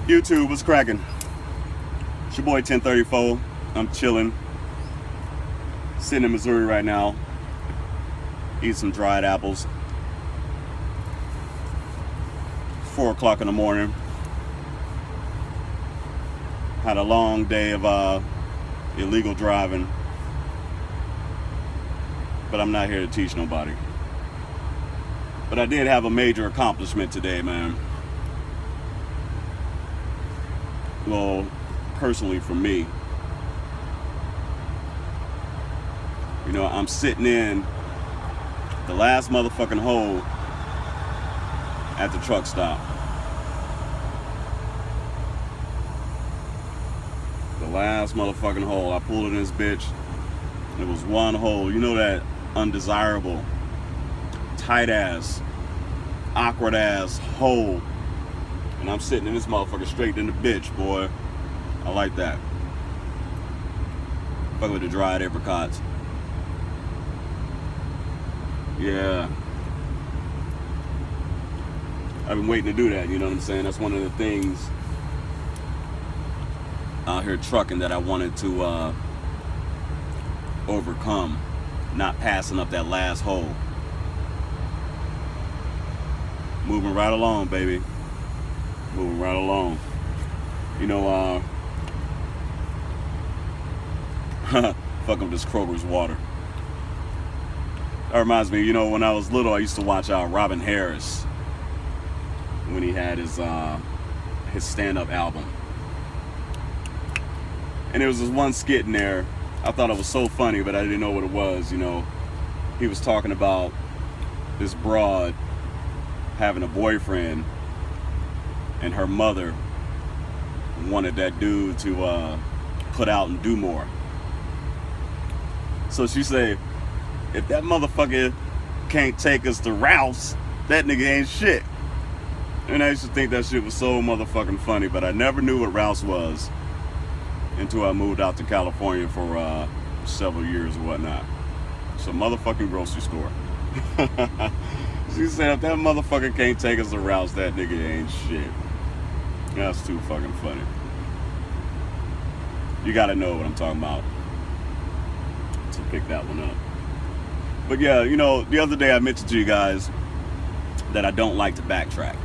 YouTube, what's cracking? It's your boy 1034. I'm chilling. Sitting in Missouri right now. Eat some dried apples. 4 o'clock in the morning. Had a long day of illegal driving. But I'm not here to teach nobody. But I did have a major accomplishment today, man. Well, personally for me. You know, I'm sitting in the last motherfucking hole at the truck stop. The last motherfucking hole. I pulled in this bitch. It was one hole. You know that undesirable, tight ass, awkward ass hole. And I'm sitting in this motherfucker straight in the bitch, boy. I like that. Fuck with the dried apricots. Yeah. I've been waiting to do that, you know what I'm saying? That's one of the things out here trucking that I wanted to overcome. Not passing up that last hole. Moving right along, baby. Moving right along. You know, fuck up this Kroger's water. That reminds me, you know, when I was little, I used to watch Robin Harris when he had his stand-up album. And there was this one skit in there. I thought it was so funny, but I didn't know what it was, you know. He was talking about this broad having a boyfriend, and her mother wanted that dude to put out and do more. So she said, if that motherfucker can't take us to Ralph's, that nigga ain't shit. And I used to think that shit was so motherfucking funny, but I never knew what Ralph's was until I moved out to California for several years or whatnot. It's a motherfucking grocery store. She said, if that motherfucker can't take us to Ralph's, that nigga ain't shit. That's too fucking funny. You gotta know what I'm talking about to pick that one up. But yeah, you know, the other day I mentioned to you guys that I don't like to backtrack.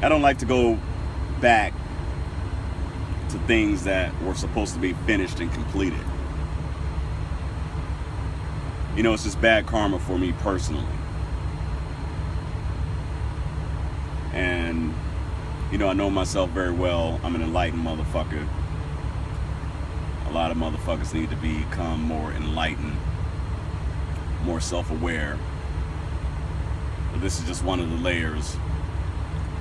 I don't like to go back to things that were supposed to be finished and completed. You know, it's just bad karma for me personally. And, you know, I know myself very well. I'm an enlightened motherfucker. A lot of motherfuckers need to become more enlightened, more self-aware. But this is just one of the layers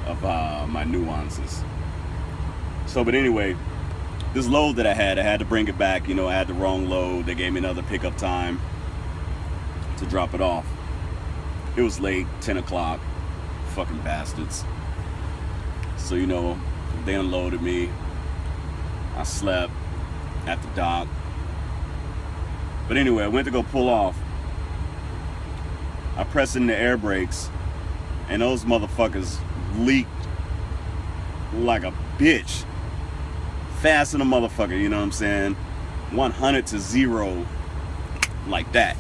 of my nuances. So, but anyway, this load that I had to bring it back. You know, I had the wrong load. They gave me another pickup time to drop it off. It was late, 10 o'clock. Fucking bastards. So, you know, they unloaded me. I slept at the dock. But anyway, I went to go pull off. I pressed in the air brakes, and those motherfuckers leaked like a bitch. Fast in a motherfucker, you know what I'm saying? 100 to 0 like that.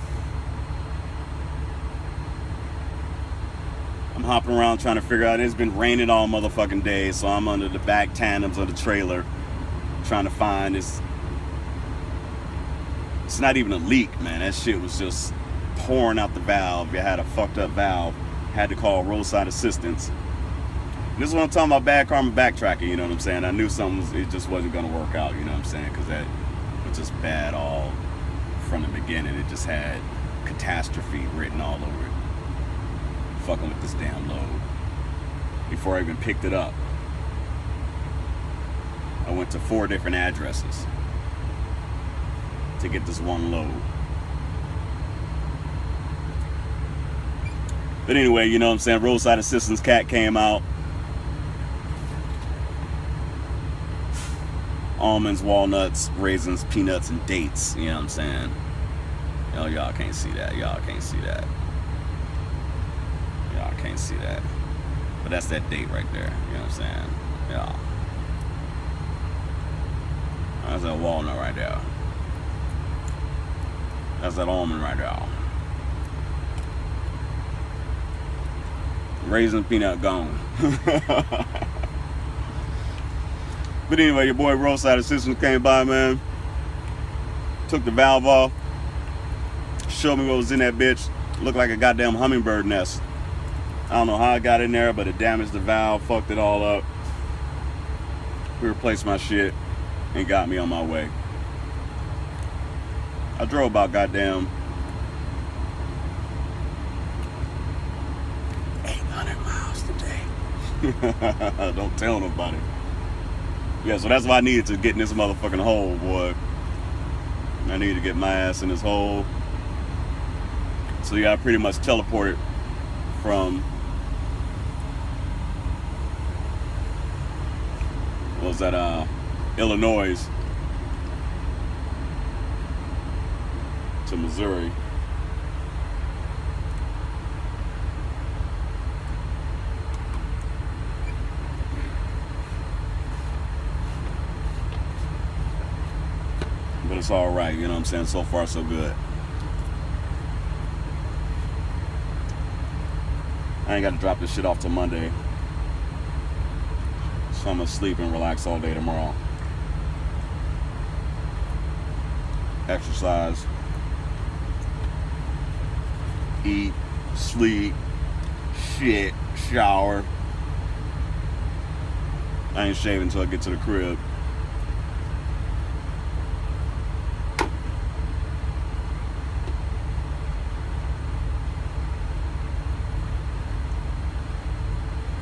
I'm hopping around trying to figure out. It's been raining all motherfucking day, so I'm under the back tandems of the trailer trying to find this. It's not even a leak, man. That shit was just pouring out the valve. You had a fucked up valve. Had to call roadside assistance. This is what I'm talking about, bad karma backtracking, you know what I'm saying? I knew it just wasn't going to work out, you know what I'm saying? Because that was just bad all from the beginning. It just had catastrophe written all over it. Fucking with this damn load. Before I even picked it up, I went to 4 different addresses to get this one load. But anyway, you know what I'm saying? Roadside assistance cat came out. Almonds, walnuts, raisins, peanuts, and dates. You know what I'm saying? Oh, y'all can't see that. Y'all can't see that. Y'all can't see that. But that's that date right there. You know what I'm saying? Yeah. That's that walnut right there. That's that almond right there. Raisin peanut gone. But anyway, your boy Roadside Assistance came by, man. Took the valve off. Showed me what was in that bitch. Looked like a goddamn hummingbird nest. I don't know how it got in there, but it damaged the valve, fucked it all up. We replaced my shit and got me on my way. I drove about goddamn 800 miles today. Don't tell nobody. Yeah, so that's why I needed to get in this motherfucking hole, boy. I needed to get my ass in this hole. So yeah, I pretty much teleported from, what was that, Illinois to Missouri. But it's all right, you know what I'm saying? So far, so good. I ain't got to drop this shit off till Monday. So I'm going to sleep and relax all day tomorrow. Exercise. Eat. Sleep. Shit. Shower. I ain't shaving until I get to the crib.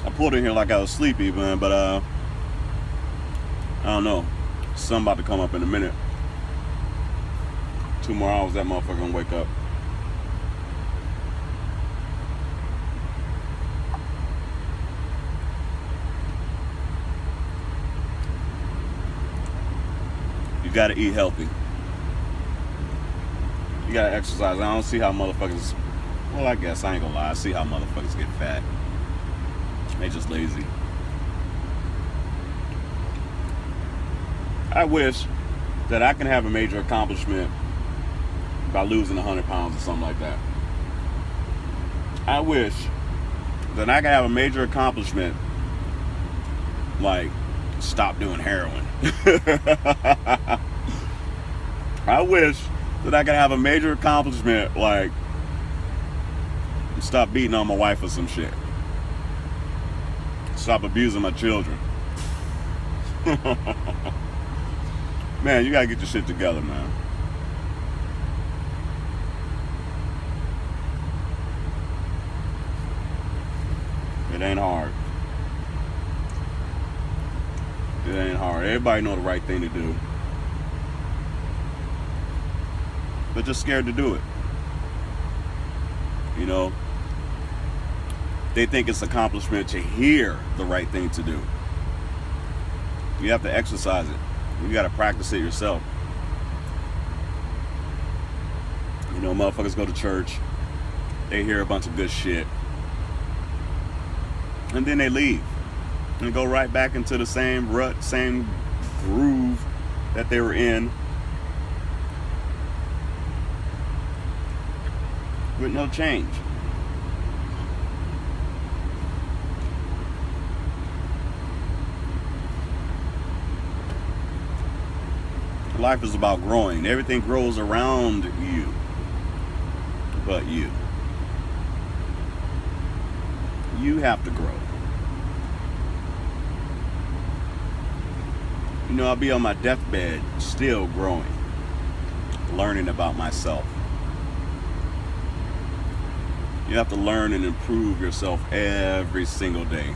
I pulled in here like I was sleepy, man, but I don't know. Something about to come up in a minute. 2 more hours, that motherfucker gonna wake up. You gotta eat healthy. You gotta exercise. I don't see how motherfuckers, well, I guess I ain't gonna lie, I see how motherfuckers get fat. They just lazy. I wish that I can have a major accomplishment by losing 100 pounds or something like that. I wish that I could have a major accomplishment like stop doing heroin. I wish that I could have a major accomplishment like stop beating on my wife or some shit. Stop abusing my children. Man, you gotta get your shit together, man. It ain't hard. It ain't hard. Everybody know the right thing to do. But just scared to do it. You know? They think it's accomplishment to hear the right thing to do. You have to exercise it. You got to practice it yourself. You know, motherfuckers go to church. They hear a bunch of good shit. And then they leave. And go right back into the same rut, same groove that they were in. With no change. Life is about growing. Everything grows around you, but you. You have to grow. You know, I'll be on my deathbed still growing, learning about myself. You have to learn and improve yourself every single day.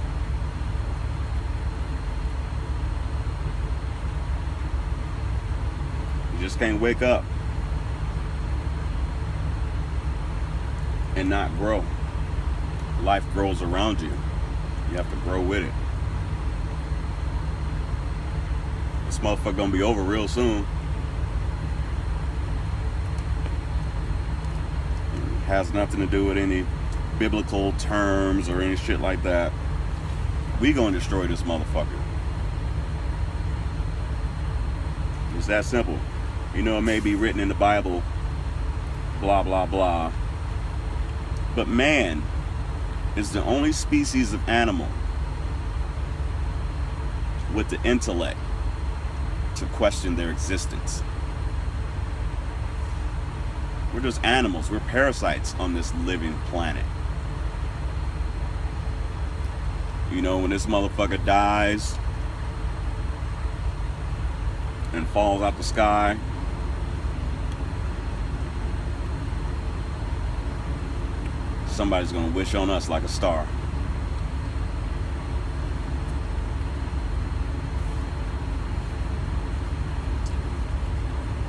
You just can't wake up and not grow. Life grows around you. You have to grow with it. This motherfucker gonna be over real soon. It has nothing to do with any biblical terms or any shit like that. We gonna destroy this motherfucker. It's that simple. You know, it may be written in the Bible, blah, blah, blah. But man is the only species of animal with the intellect to question their existence. We're just animals. We're parasites on this living planet. You know, when this motherfucker dies and falls out the sky, somebody's gonna wish on us like a star.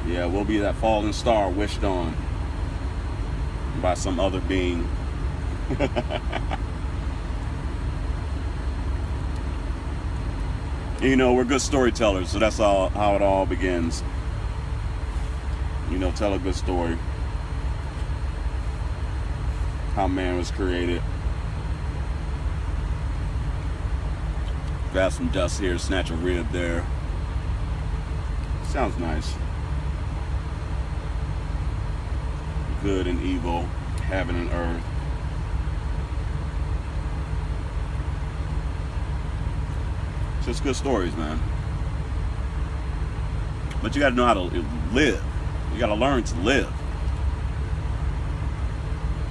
Yeah, we'll be that falling star wished on by some other being. You know, we're good storytellers, so that's all how it all begins. You know, tell a good story. How man was created. Grab some dust here, snatch a rib there. Sounds nice. Good and evil, heaven and earth. Just good stories, man. But you gotta know how to live. You gotta learn to live.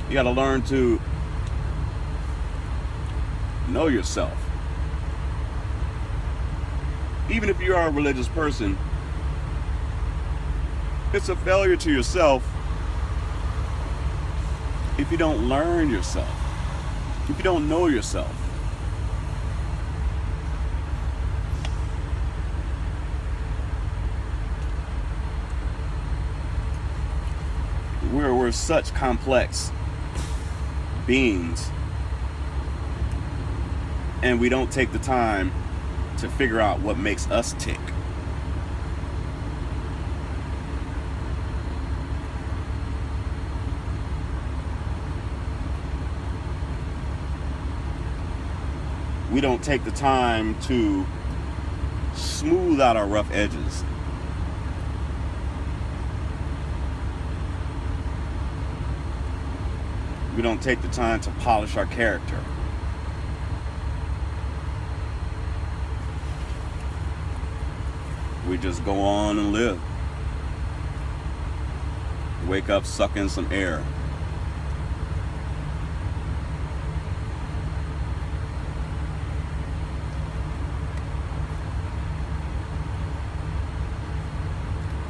You gotta learn to know yourself. Even if you are a religious person, it's a failure to yourself if you don't learn yourself, if you don't know yourself. We're such complex beings, and we don't take the time to figure out what makes us tick. We don't take the time to smooth out our rough edges. We don't take the time to polish our character. We just go on and live. Wake up, suck in some air.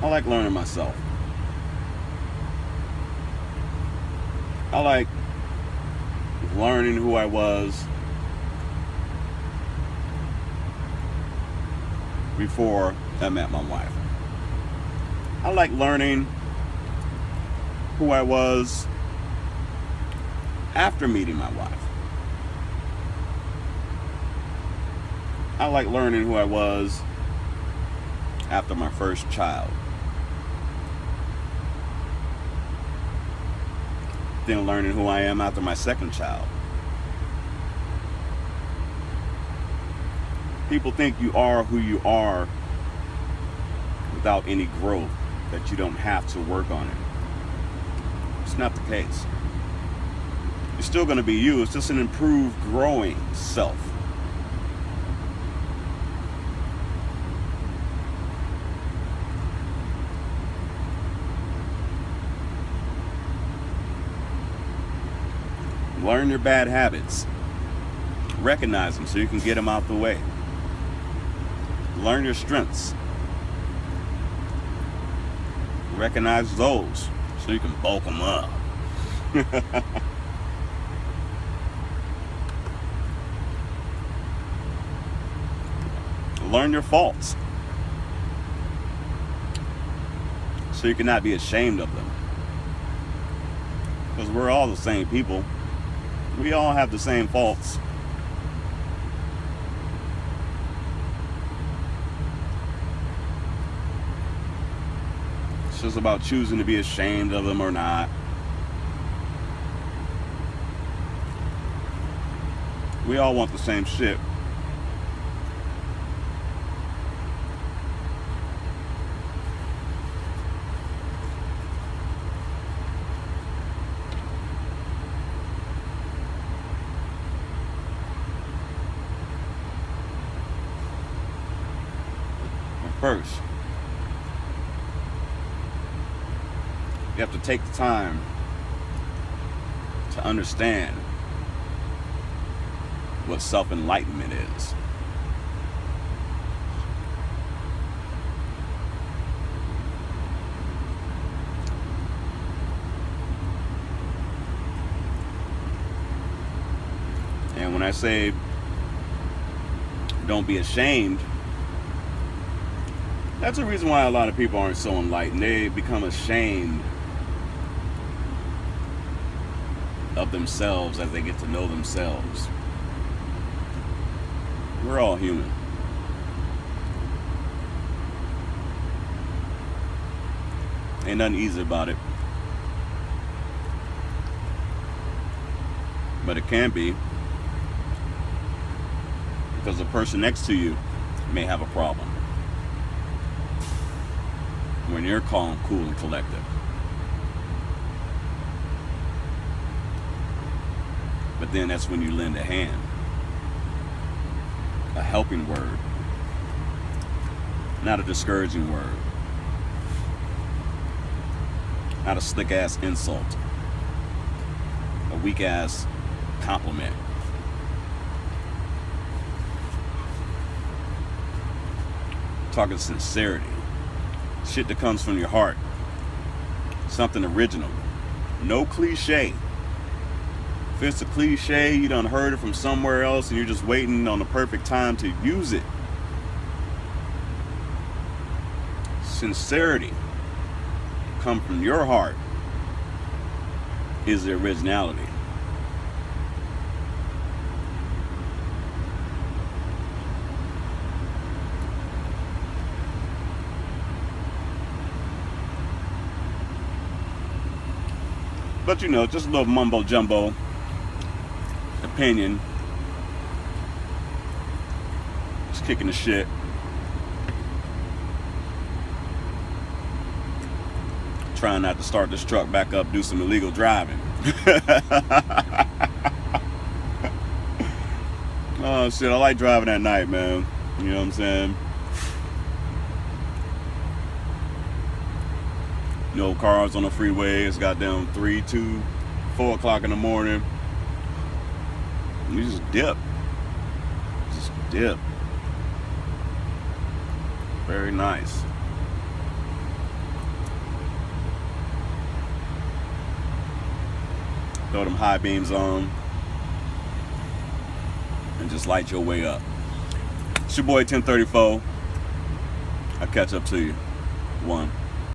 I like learning myself. I like learning who I was before I met my wife. I like learning who I was after meeting my wife. I like learning who I was after my first child. Then learning who I am after my second child. People think you are who you are without any growth, that you don't have to work on it. It's not the case. You're still going to be you. It's just an improved, growing self. Learn your bad habits. Recognize them so you can get them out the way. Learn your strengths. Recognize those so you can bulk them up. Learn your faults so you cannot be ashamed of them. Because we're all the same people. We all have the same faults. It's just about choosing to be ashamed of them or not. We all want the same shit. First, you have to take the time to understand what self-enlightenment is. And when I say don't be ashamed, that's the reason why a lot of people aren't so enlightened. They become ashamed of themselves as they get to know themselves. We're all human. Ain't nothing easy about it. But it can be, because the person next to you may have a problem when you're calm, cool, and collected. But then that's when you lend a hand, a helping word, not a discouraging word, not a slick ass insult, a weak ass compliment. Talking sincerity, shit that comes from your heart, something original, no cliche. If it's a cliche, you done heard it from somewhere else and you're just waiting on the perfect time to use it. Sincerity, come from your heart, is the originality. But you know, just a little mumbo jumbo opinion. Just kicking the shit. Trying not to start this truck back up, do some illegal driving. Oh shit, I like driving at night, man. You know what I'm saying? No cars on the freeway. It's goddamn 3, 2, 4 o'clock in the morning. You just dip. Just dip. Very nice. Throw them high beams on and just light your way up. It's your boy 1034. I'll catch up to you. 1.